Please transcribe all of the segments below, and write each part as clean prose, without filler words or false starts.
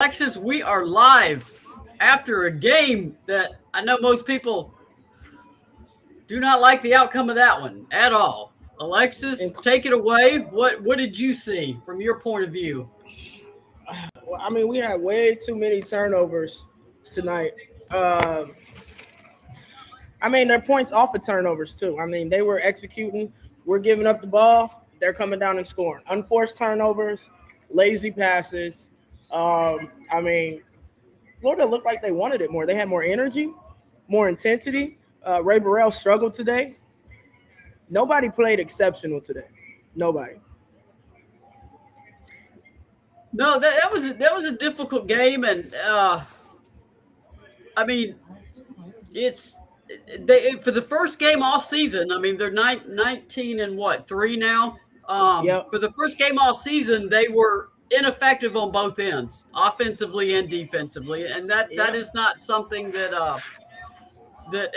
Alexis, we are live after a game that I know most people do not like the outcome of that one at all. Alexis, And take it away. What did you see from your point of view? well, I mean, we had way too many turnovers tonight. Um, I mean, their points off of turnovers too. I mean, they were executing. We're giving up the ball. They're coming down and scoring. Unforced turnovers, lazy passes. I mean, Florida looked like they wanted it more. They had more energy, more intensity. Ray Burrell struggled today. Nobody played exceptional today. Nobody. No, that was a difficult game, and I mean, it's they for the first game all season. I mean, they're 19 and what 3 now. Yep. For the first game all season, they were ineffective on both ends, offensively and defensively, and that Yep. is not something that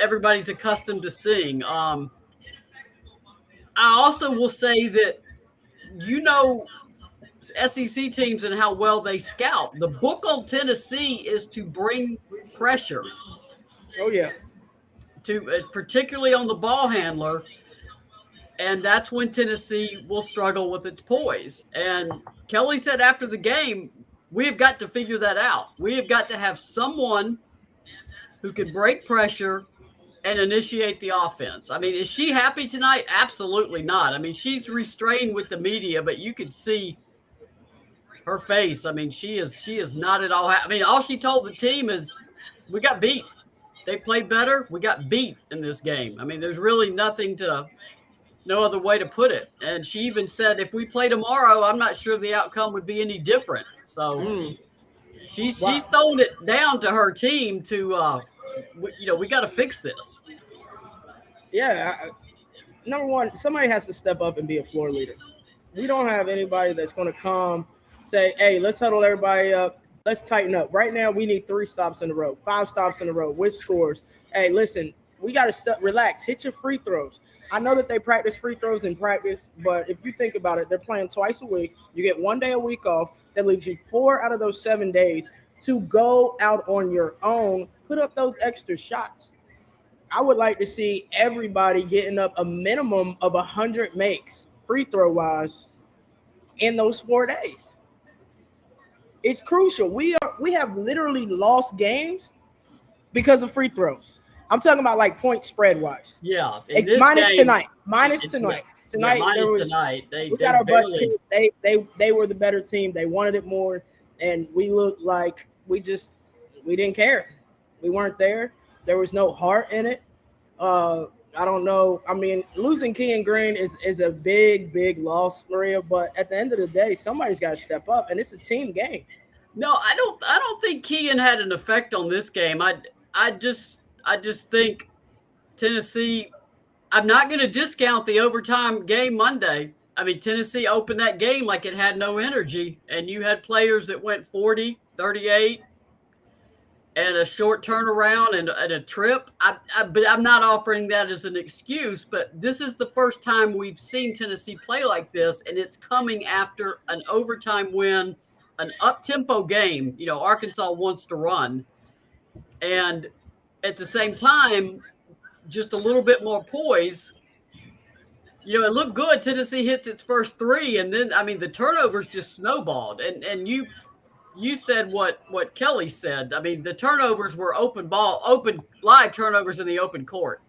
everybody's accustomed to seeing. I also will say that you know SEC teams and how well they scout. The book on Tennessee is to bring pressure Oh yeah. to, particularly on the ball handler, and that's when Tennessee will struggle with its poise. And Kelly said after the game, we have got to figure that out. We have got to have someone who can break pressure and initiate the offense. I mean, is she happy tonight? Absolutely not. I mean, she's restrained with the media, but you could see her face. I mean, she is not at all. I mean, all she told the team is, "We got beat. They played better. We got beat in this game." I mean, there's really no other way to put it. And she even said, "If we play tomorrow, I'm not sure the outcome would be any different." So Mm, she's wow. throwing it down to her team to, we got to fix this. Yeah. Number one, somebody has to step up and be a floor leader. We don't have anybody that's going to come say, "Hey, let's huddle everybody up. Let's tighten up." Right now, we need 3 stops in a row, 5 stops in a row with scores. Hey, listen, we got to relax. Hit your free throws. I know that they practice free throws in practice, but if you think about it, they're playing twice a week. You get one day a week off. That leaves you 4 out of those 7 days to go out on your own, put up those extra shots. I would like to see everybody getting up a minimum of 100 makes free throw wise in those 4 days. It's crucial. We have literally lost games because of free throws. I'm talking about like point spread wise. Yeah, in this Minus game, tonight. Minus yeah, tonight. yeah, Tonight there minus was tonight. They we they got our butts barely. kicked. They were the better team. They wanted it more, and we looked like we didn't care. We weren't there. There was no heart in it. Uh, I don't know. I mean, losing Key Green is a big loss, Maria. But at the end of the day, somebody's got to step up, and it's a team game. No, I don't think Kean had an effect on this game. I just think Tennessee. I'm not going to discount the overtime game Monday. I mean, Tennessee opened that game like it had no energy, and you had players that went 40, 38, and a short turnaround and a trip. But I'm not offering that as an excuse, but this is the first time we've seen Tennessee play like this, and it's coming after an overtime win, an up-tempo game. Arkansas wants to run, and at the same time, just a little bit more poise. It looked good. Tennessee hits its first three, and then I mean the turnovers just snowballed. And you said what Kelly said. I mean the turnovers were open live turnovers in the open court.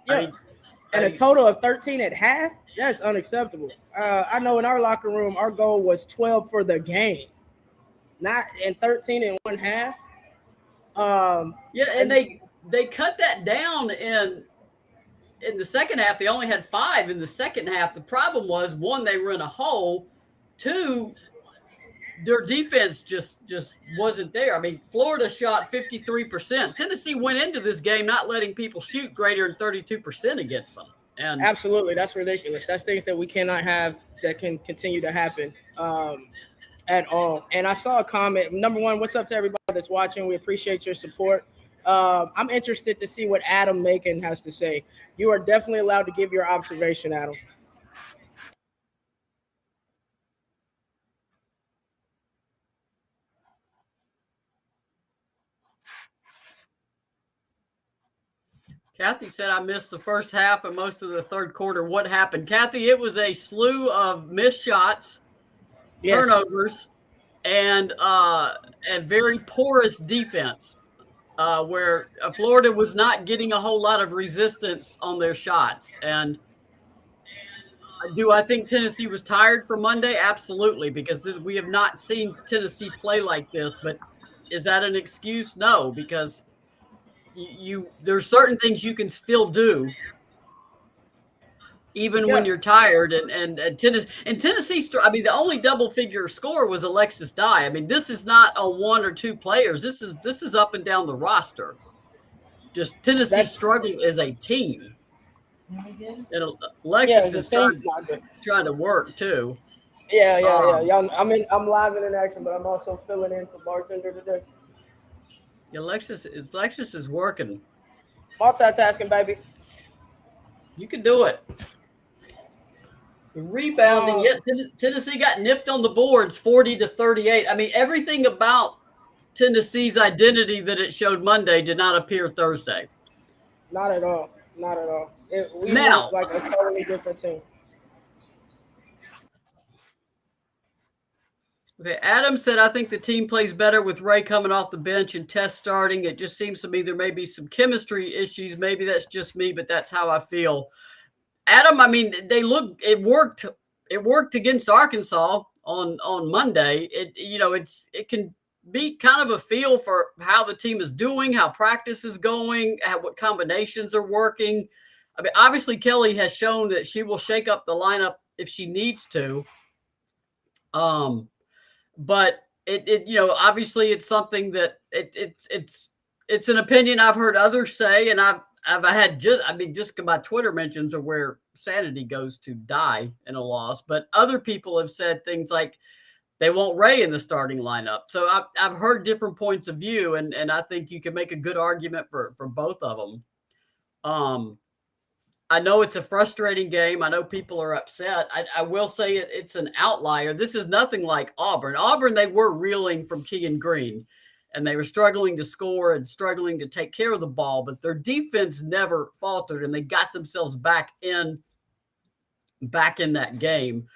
I Yeah, mean, and a total of 13 at half. That's unacceptable. I know in our locker room, our goal was 12 for the game, not and 13 in one half. yeah, and And they cut that down in the second half. They only had 5 in the second half. The problem was, one, they were in a hole. Two, their defense just wasn't there. I mean, Florida shot 53%. Tennessee went into this game not letting people shoot greater than 32% against them. And absolutely, that's ridiculous. That's things that we cannot have that can continue to happen at all. And I saw a comment. Number one, what's up to everybody that's watching? We appreciate your support. I'm interested to see what Adam Macon has to say. You are definitely allowed to give your observation, Adam. Kathy said I missed the first half and most of the third quarter. What happened? Kathy, it was a slew of missed shots, turnovers, and very porous defense, where Florida was not getting a whole lot of resistance on their shots. And do I think Tennessee was tired for Monday? Absolutely, because we have not seen Tennessee play like this. But is that an excuse? No, because there's certain things you can still do even when you're tired. And Tennessee, I mean, the only double figure score was Alexis Dye. I mean, this is not a one or two players. This is up and down the roster. Just Tennessee struggling as a team. And Alexis is trying to work too. Yeah. Y'all, I'm live in action, but I'm also filling in for bartender today. Alexis is working. Multitasking, baby. You can do it. The rebounding, Tennessee got nipped on the boards 40-38. I mean, everything about Tennessee's identity that it showed Monday did not appear Thursday. Not at all. We look like a totally different team. Okay, Adam said, I think the team plays better with Ray coming off the bench and Tess starting. It just seems to me there may be some chemistry issues. Maybe that's just me, but that's how I feel. Adam, I mean, it worked against Arkansas on Monday. It can be kind of a feel for how the team is doing, how practice is going, what combinations are working. I mean, obviously Kelly has shown that she will shake up the lineup if she needs to. But obviously it's something that it's an opinion I've heard others say, and I've had just my Twitter mentions are where sanity goes to die in a loss. But other people have said things like they want Ray in the starting lineup. So I've heard different points of view, and I think you can make a good argument for both of them. I know it's a frustrating game. I know people are upset. I will say it's an outlier. This is nothing like Auburn. Auburn, they were reeling from Keegan Green, and they were struggling to score and struggling to take care of the ball, but their defense never faltered, and they got themselves back in that game.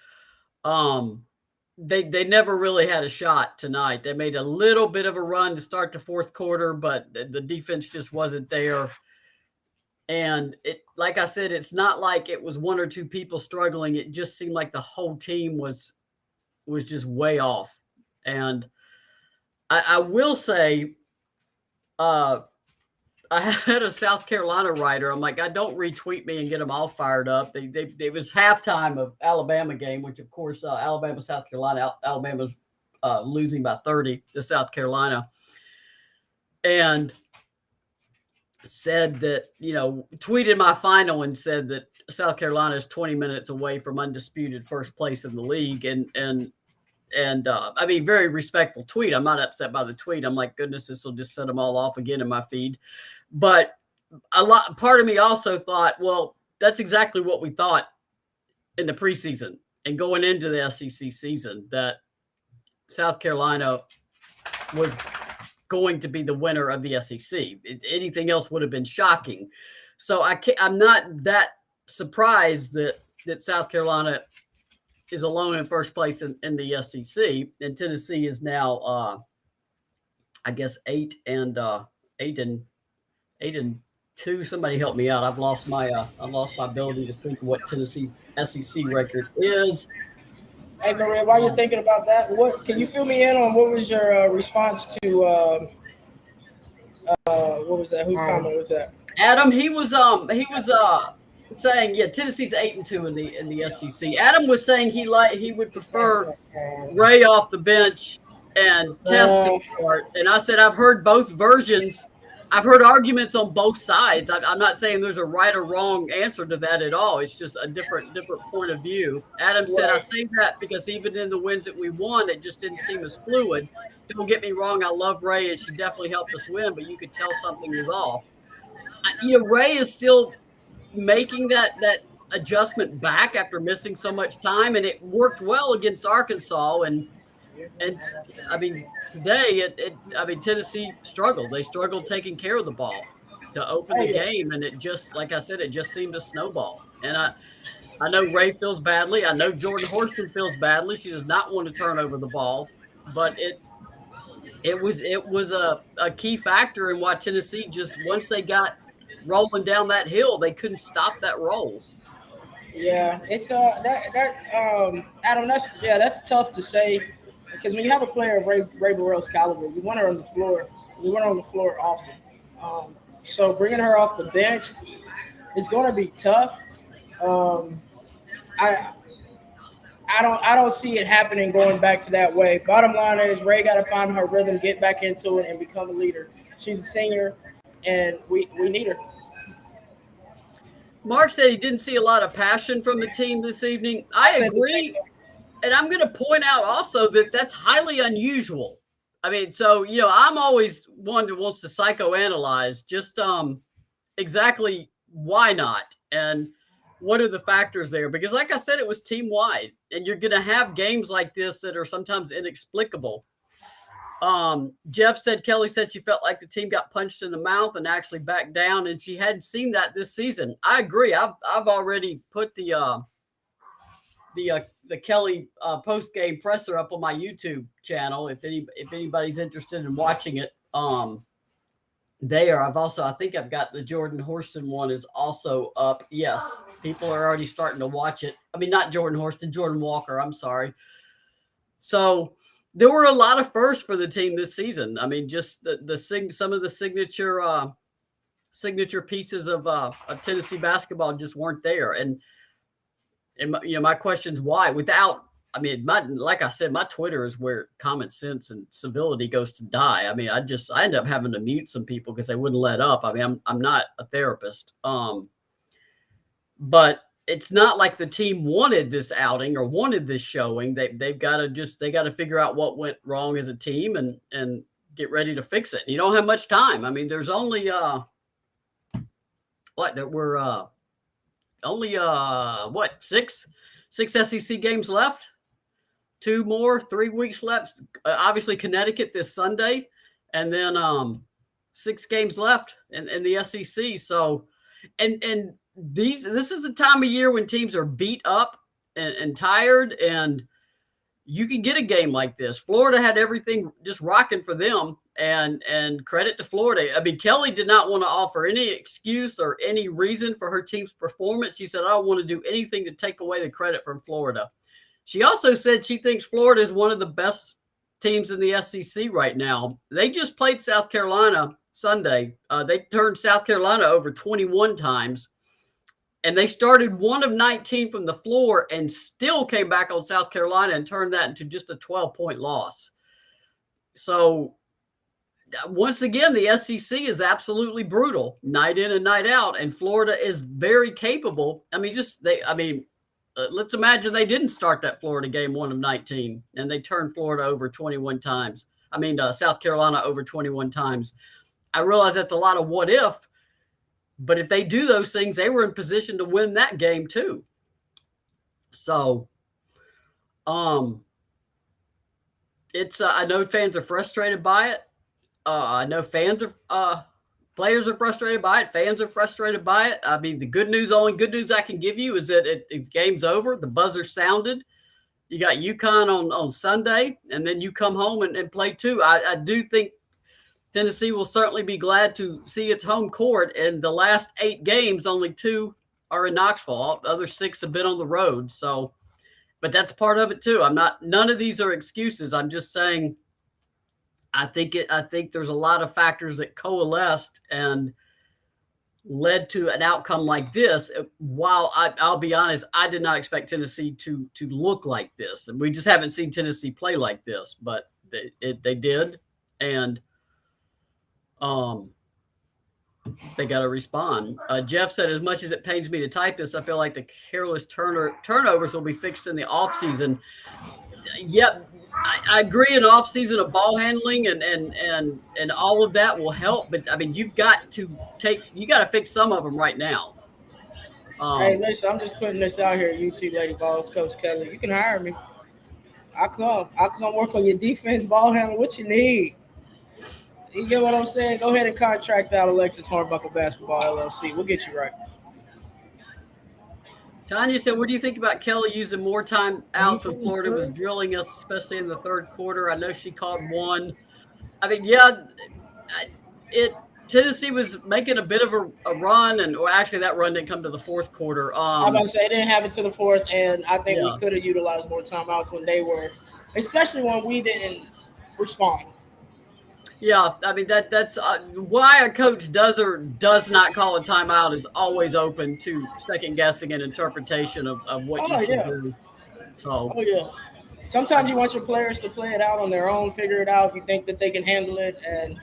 They never really had a shot tonight. They made a little bit of a run to start the fourth quarter, but the defense just wasn't there. And like I said, it's not like it was one or two people struggling. It just seemed like the whole team was just way off. And I will say, I had a South Carolina writer. I'm like, I don't retweet me and get them all fired up. It was halftime of Alabama game, which of course, Alabama, South Carolina, Alabama's losing by 30 to South Carolina. And said that, tweeted my final and said that South Carolina is 20 minutes away from undisputed first place in the league. And I mean, very respectful tweet. I'm not upset by the tweet. I'm like, goodness, this will just set them all off again in my feed. But part of me also thought, well, that's exactly what we thought in the preseason and going into the SEC season, that South Carolina was going to be the winner of the SEC. Anything else would have been shocking. So I'm not that surprised that South Carolina is alone in first place in the SEC, and Tennessee is now, I guess 8-2. Somebody help me out. I've lost my ability to think what Tennessee's SEC record is. Hey, Maria, while you're thinking about that, what can you fill me in on? What was your response to what was that? Whose comment was that? Adam, he was saying, yeah, Tennessee's 8-2 in the SEC. Adam was saying he would prefer Ray off the bench and Tess to start. And I said I've heard both versions. I've heard arguments on both sides. I'm not saying there's a right or wrong answer to that at all. It's just a different point of view. Adam said, I say that because even in the wins that we won, it just didn't seem as fluid. Don't get me wrong. I love Ray, and she definitely helped us win, but you could tell something was off. Ray is still making that adjustment back after missing so much time, and it worked well against Arkansas. And I mean, today, Tennessee struggled. They struggled taking care of the ball. to open Oh the yeah, game, and it just, like I said, it just seemed to snowball. And I know Ray feels badly. I know Jordan Horston feels badly. She does not want to turn over the ball, but it was a key factor in why Tennessee just once they got rolling down that hill, they couldn't stop that roll. yeah. It's Adam. That's tough to say because when you have a player of Ray Burrell's caliber, you want her on the floor. You want her on the floor often. So bringing her off the bench is going to be tough. Um, I I don't see it happening going back to that way. Bottom line is Ray got to find her rhythm, get back into it, and become a leader. She's a senior, and we need her. Mark said he didn't see a lot of passion from the team this evening. I I said the same agree. thing. And I'm going to point out also that that's highly unusual. I mean, so, I'm always one that wants to psychoanalyze just exactly why not and what are the factors there. Because, like I said, it was team wide, and you're going to have games like this that are sometimes inexplicable. Jeff said Kelly said she felt like the team got punched in the mouth and actually backed down, and she hadn't seen that this season. I agree. I've already put the Kelly post game presser up on my YouTube channel. If anybody's interested in watching it, there. I think I've got the Jordan Horston one is also up. Yes, people are already starting to watch it. I mean, not Jordan Horston, Jordan Walker. I'm sorry. So there were a lot of firsts for the team this season. I mean, just some of the signature pieces of Tennessee basketball just weren't there. And my question is why? Like I said, my Twitter is where common sense and civility goes to die. I mean, I end up having to mute some people because they wouldn't let up. I mean, I'm not a therapist, but it's not like the team wanted this outing or wanted this showing. They've got to figure out what went wrong as a team and get ready to fix it. You don't have much time. I mean, there's only six SEC games left, 3 weeks left. Obviously Connecticut this Sunday, and then 6 games left in the SEC. So, and this is the time of year when teams are beat up and tired, and you can get a game like this. Florida had everything just rocking for them, and credit to Florida. I mean, Kelly did not want to offer any excuse or any reason for her team's performance. She said, I don't want to do anything to take away the credit from Florida. She also said she thinks Florida is one of the best teams in the SEC right now. They just played South Carolina Sunday. They turned South Carolina over 21 times. And they started 1 of 19 from the floor and still came back on South Carolina and turned that into just a 12-point loss. So, once again, the SEC is absolutely brutal, night in and night out, and Florida is very capable. I mean, let's imagine they didn't start that Florida game 1 of 19, and they turned Florida over 21 times. South Carolina over 21 times. I realize that's a lot of what if, but if they do those things, they were in position to win that game too. So, it's I know fans are frustrated by it. I know players are frustrated by it. Fans are frustrated by it. I mean, only good news I can give you is that it game's over. The buzzer sounded. You got UConn on Sunday, and then you come home and play 2. I do think Tennessee will certainly be glad to see its home court. And the last 8 games, only 2 are in Knoxville. The other 6 have been on the road. So, but that's part of it too. None of these are excuses. I'm just saying, I think there's a lot of factors that coalesced and led to an outcome like this. While I'll be honest, I did not expect Tennessee to look like this, and we just haven't seen Tennessee play like this. But they did, and they got to respond. Jeff said, as much as it pains me to type this, I feel like the careless turnovers will be fixed in the offseason. Yep. I agree. An off season of ball handling and all of that will help, but I mean, you got to fix some of them right now. Hey, listen, I'm just putting this out here. YouTube, Lady Vol, Coach Kelly. You can hire me. I'll come work on your defense, ball handling. What you need? You get what I'm saying? Go ahead and contract out Alexis Hornbuckle Basketball LLC. We'll get you right. Tanya said, what do you think about Kelly using more time out from Florida was drilling us, especially in the third quarter? I know she caught one. I mean, yeah, Tennessee was making a bit of a run, and actually that run didn't come to the fourth quarter. I'm about to say it didn't happen to the fourth, and I think we Yeah. could have utilized more timeouts when they were, especially when we didn't respond. Yeah, I mean that's why a coach does or does not call a timeout is always open to second guessing and interpretation of what you Oh should yeah, do. So oh yeah. Sometimes you want your players to play it out on their own, figure it out. You think that they can handle it, and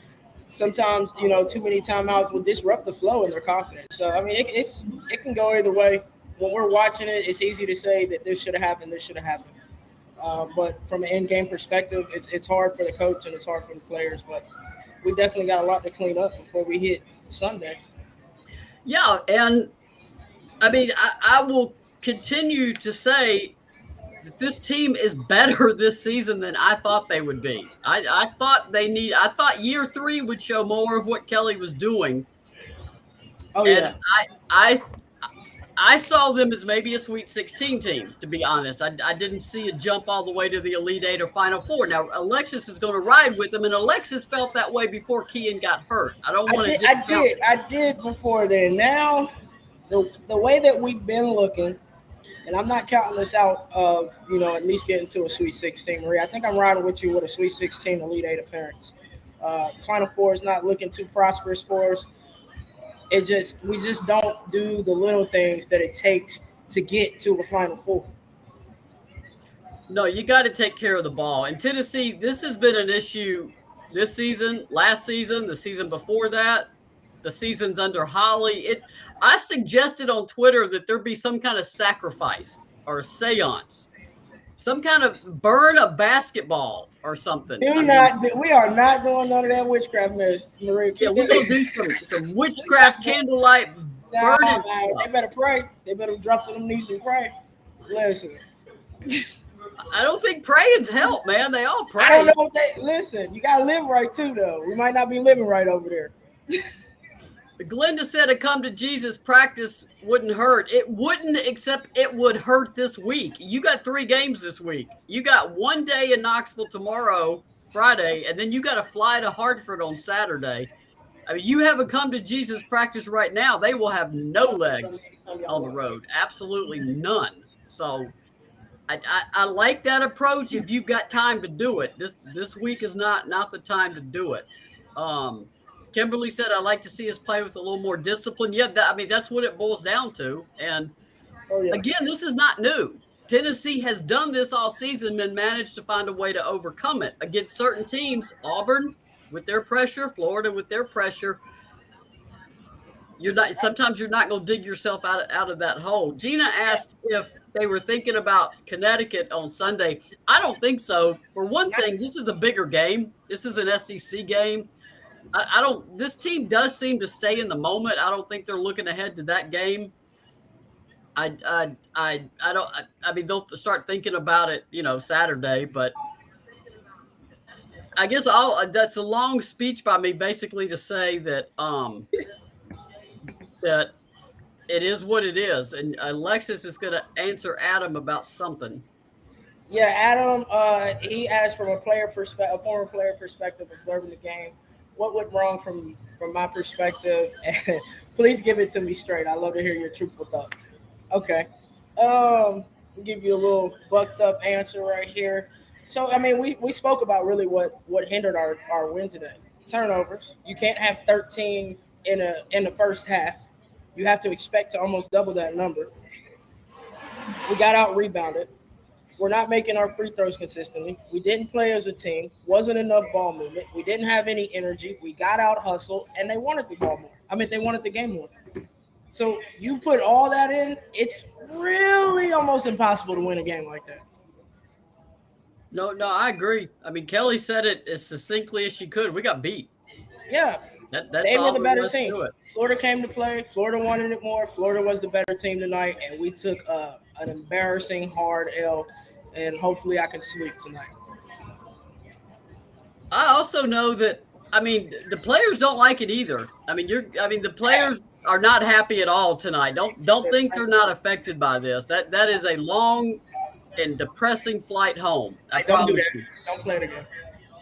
sometimes too many timeouts will disrupt the flow and their confidence. So I mean, it can go either way. When we're watching it, it's easy to say that this should have happened, this should have happened. But from an in-game perspective, it's hard for the coach and it's hard for the players. But we definitely got a lot to clean up before we hit Sunday. yeah, and I mean I will continue to say that this team is better this season than I thought they would be. I thought year 3 would show more of what Kelly was doing. Oh And yeah, I saw them as maybe a Sweet 16 team, to be honest. I didn't see a jump all the way to the Elite 8 or Final 4. Now, Alexis is going to ride with them, and Alexis felt that way before Kean got hurt. I don't want to discount. I did before then. Now, the way that we've been looking, and I'm not counting this out of at least getting to a Sweet 16, Marie. I think I'm riding with you with a Sweet 16 Elite 8 appearance. Final Four is not looking too prosperous for us. We just don't do the little things that it takes to get to a Final Four. No, you got to take care of the ball. And Tennessee, this has been an issue this season, last season, the season before that, the seasons under Holly. I suggested on Twitter that there be some kind of sacrifice or a seance, some kind of burn a basketball or something. We are not doing none of that witchcraft mess, Marie. Yeah, we're gonna do some witchcraft candlelight burning. They better pray. They better drop to them knees and pray. Listen. I don't think praying's help, man. They all pray. I don't know what listen. You gotta live right too, though. We might not be living right over there. Glenda said a come to Jesus practice wouldn't hurt. It wouldn't, except it would hurt this week. You got 3 games this week. You got one day in Knoxville tomorrow, Friday, and then you got to fly to Hartford on Saturday. I mean, you have a come to Jesus practice right now. They will have no legs on the road. Absolutely none. So I like that approach if you've got time to do it. This week is not the time to do it. Kimberly said, I like to see us play with a little more discipline. Yeah, that's what it boils down to. And again, this is not new. Tennessee has done this all season and managed to find a way to overcome it against certain teams. Auburn with their pressure, Florida with their pressure. Sometimes you're not going to dig yourself out of that hole. Gina asked if they were thinking about Connecticut on Sunday. I don't think so. For one thing, this is a bigger game. This is an SEC game. This team does seem to stay in the moment. I don't think they're looking ahead to that game. I mean, they'll start thinking about it, Saturday, but I guess that's a long speech by me basically to say that, that it is what it is. And Alexis is going to answer Adam about something. Yeah, Adam, he asked from a former player perspective, observing the game. What went wrong from my perspective? And please give it to me straight. I love to hear your truthful thoughts. Okay. I'll give you a little bucked up answer right here. So, I mean, we spoke about really what hindered our win today. Turnovers. You can't have 13 in the first half. You have to expect to almost double that number. We got out rebounded. We're not making our free throws consistently. We didn't play as a team. Wasn't enough ball movement. We didn't have any energy. We got out hustled, and they wanted the ball more. I mean, they wanted the game more. So you put all that in, it's really almost impossible to win a game like that. No, I agree. I mean, Kelly said it as succinctly as she could. We got beat. Yeah. That's they were the better to team. Florida came to play. Florida wanted it more. Florida was the better team tonight, and we took an embarrassing hard L, and hopefully I can sleep tonight. I also know that I mean, the players don't like it either. I mean, the players are not happy at all tonight. Don't think they're not affected by this. That is a long and depressing flight home. I Hey, don't do promise that. you. Don't play it again.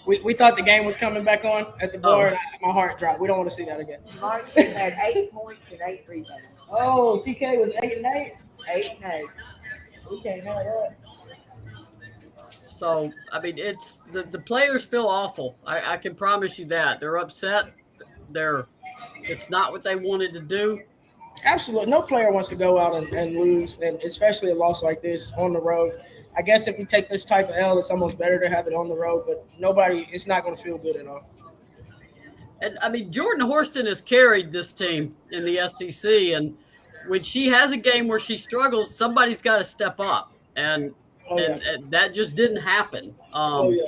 We thought the game was coming back on at the bar. Oh, And my heart dropped. We don't want to see that again. Mike had 8 points and 8 rebounds. Oh, TK was 8 and 8. 8 and 8. We can't have that. so I mean, it's the players feel awful. I can promise you that they're upset. It's not what they wanted to do. Absolutely. No player wants to go out and lose, and especially a loss like this on the road. I guess if we take this type of L, it's almost better to have it on the road, but it's not going to feel good at all. And I mean, Jordan Horston has carried this team in the SEC, and when she has a game where she struggles, somebody's got to step up, and Oh, yeah. and that just didn't happen. Oh, yeah.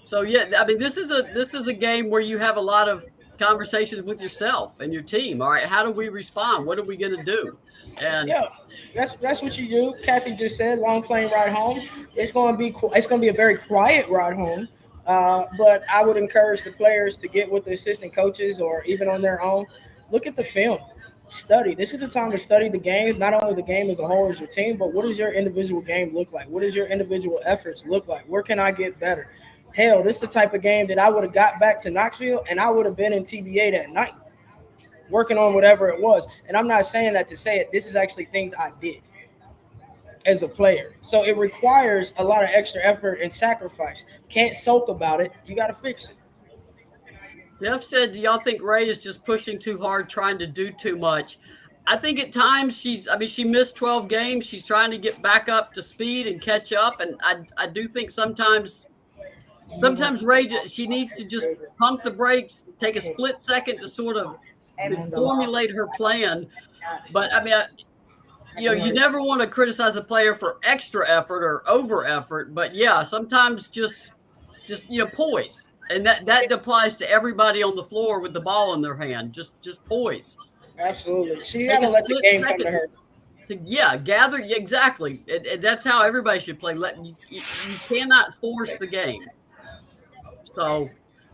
So yeah, I mean, this is a game where you have a lot of conversations with yourself and your team. All right, how do we respond? What are we going to do? And Yeah, that's what you do. Kathy just said, long plane ride home. It's going to be a very quiet ride home. But I would encourage the players to get with the assistant coaches or even on their own. Look at the film. Study. This is the time to study the game. Not only the game as a whole as your team, but what does your individual game look like? What does your individual efforts look like? Where can I get better? Hell, this is the type of game that I would have got back to Knoxville and I would have been in TBA that night working on whatever it was. And I'm not saying that to say it. This is actually things I did as a player. So it requires a lot of extra effort and sacrifice. Can't sulk about it. You got to fix it. Jeff said, do y'all think Ray is just pushing too hard, trying to do too much? I think at times she missed 12 games. She's trying to get back up to speed and catch up. And I do think sometimes Ray, she needs to just pump the brakes, take a split second to sort of formulate her plan. But I mean, you never want to criticize a player for extra effort or over effort. But yeah, sometimes just poise. And that applies to everybody on the floor with the ball in their hand. Just poise. Absolutely. She Take got to a let the split game come second to her. gather. Exactly. And that's how everybody should play. You cannot force the game. So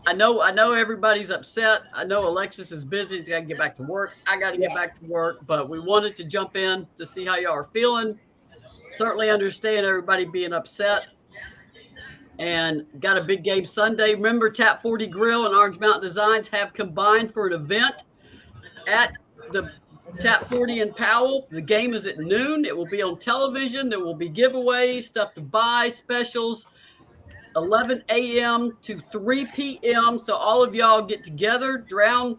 I know everybody's upset. I know Alexis is busy. He's got to get back to work. I got to get back to work. But we wanted to jump in to see how y'all are feeling. Certainly understand everybody being upset. And got a big game Sunday. Remember, Tap 40 Grill and Orange Mountain Designs have combined for an event at the Tap 40 in Powell. The game is at noon. It will be on television. There will be giveaways, stuff to buy, specials, 11 a.m. to 3 p.m. So all of y'all get together, drown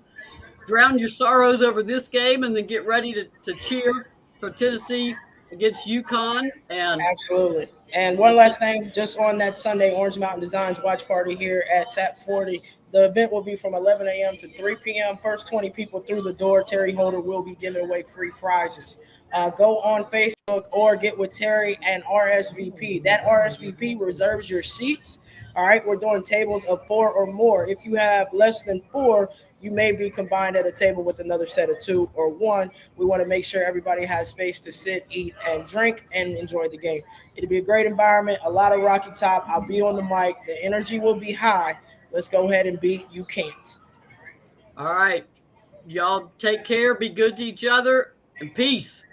your sorrows over this game, and then get ready to cheer for Tennessee against UConn. And Absolutely. And one last thing, just on that Sunday, Orange Mountain Designs watch party here at Tap 40. The event will be from 11 a.m. to 3 p.m. First 20 people through the door, Terry Holder will be giving away free prizes. Go on Facebook or get with Terry and RSVP. That RSVP reserves your seats. All right, we're doing tables of 4 or more. If you have less than 4, you may be combined at a table with another set of 2 or 1. We want to make sure everybody has space to sit, eat, and drink and enjoy the game. It'll be a great environment, a lot of Rocky Top. I'll be on the mic. The energy will be high. Let's go ahead and beat You Can't. All right. Y'all take care. Be good to each other. And peace.